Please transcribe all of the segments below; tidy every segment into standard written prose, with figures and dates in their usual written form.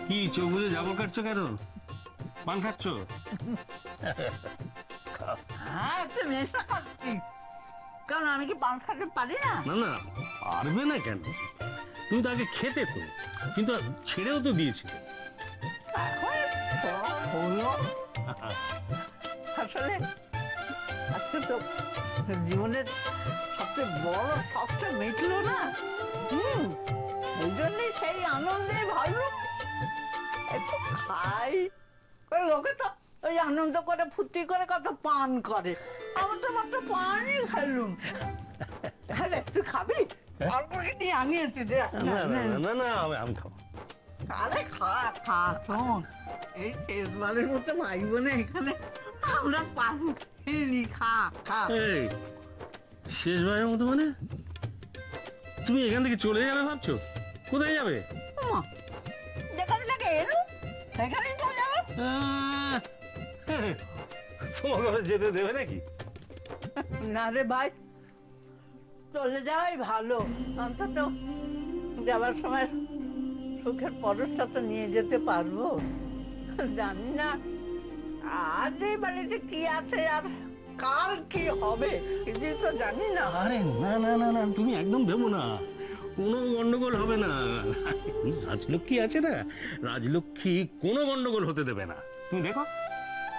কি চোখ বুঝে যাবো কাটছো কেন? পান খাচ্ছ? হ্যাঁ, একটু নেশা খাচ্ছি। কারণ আমি কি পান খেতে পারি না? না না, পারবে না কেন? তুমি তো আগে খেতে তো, কিন্তু ছেড়েও তো দিয়েছিলে। হলো আসলে আজকে তো জীবনের সবচেয়ে বড় শখটা মিটলো না। এই জন্যই সেই আনন্দে ভালো একটু খাই। লোকে তো ওই আনন্দ করে ফুর্তি করে কত পান করে, আমি তো মাত্র পানই খেলুম। আরে তুই খাবি? অল্প কি আনিয়েছি দে। না না না না, আমি খাবো। আরে খা খা, শোন এই শেষবারের মতো ভাই বোনে এখানে আমরা পান খেলি, খা খা। এই শেষবারের মতো মানে? তুমি এখান থেকে চলে যাবে ভাবছো? কোথায় যাবে? যেখানে থেকে এলো সেখানেই চলে যাবে। তোমাকে যেতে দেবে নাকি? না রে ভাই, চলে যাওয়াই ভালো। অন্তত যাবার সময় সুখের পরশটা তো নিয়ে যেতে পারবো। জানি না আজ এই বাড়িতে কি আছে আর কাল কি হবে, কিছুই তো জানি না। আরে না না না না, তুমি একদম ভেবো না, কোনো গন্ডগোল হবে না। রাজলক্ষ্মী আছে না, রাজলক্ষ্মী কোনো গন্ডগোল হতে দেবে না, তুমি দেখো।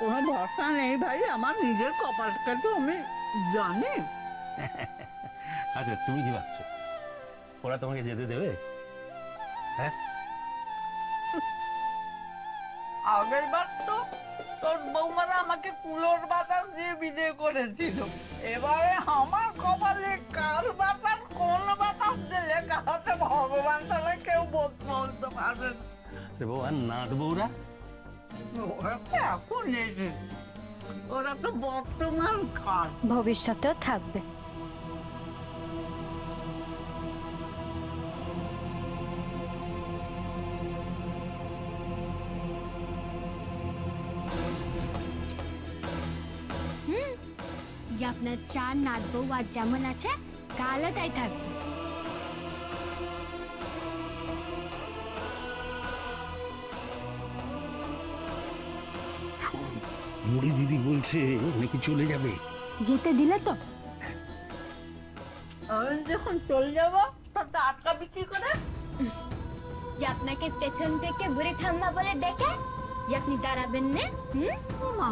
কোনো ভরসা নেই ভাই, আমার নিজের কপালটা তো আমি জানি। আচ্ছা তুমি কি ভাবছো, ওরা তোমাকে যেতে দেবে? হ্যাঁ, আগের বার তো তোর বৌমারা আমাকে কুলোর বাতাস দিয়ে বিদে করেছিল, এবারে আমার কপালে কার বাতাস কোন বাতাস দিয়ে লেখা আছে ভগবান ছাড়া কেউ বলতে পারবে না। আর নাট বউরা? ওরা তো এখন এসেছে, ওরা তো বর্তমান কাল, ভবিষ্যতেও থাকবে। আপনার চার নাট বউ আর যেমন আছে কালও তাই থাকবে। মুড়ি দিদি বলছে নাকি চলে যাবে। যেতে দিলে তো? আমি যখন চলে যাবো তাতে আটকাবি কি করে? যে আপনাকে পেছন থেকে বুড়ি ঠাম্মা বলে ডেকে যে আপনি দাঁড়াবেন না। মা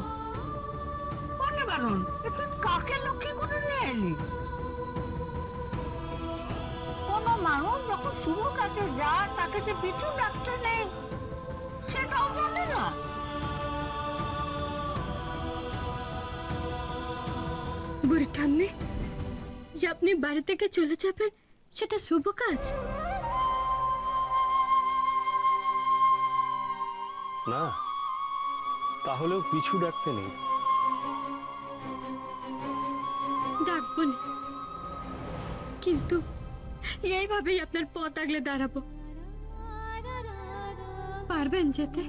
মনে বারণ, তুই কাকে লক্ষ্য করে নিয়ে এলি? কোনো মানুষ যখন শুভ কাজে যায় তাকে যে পিছু রাখতে নেই সেটাও জানে না। বুড়ি ঠাম্মি, যে আপনি বাড়ি থেকে চলে যাবেন সেটা শুভ কাজ না, তাহলেও পিছু ডাকতে নেই। ডাকবো না, কিন্তু এইভাবেই আপনার পথ আগলে দাঁড়াবো। পারবেন যেতে?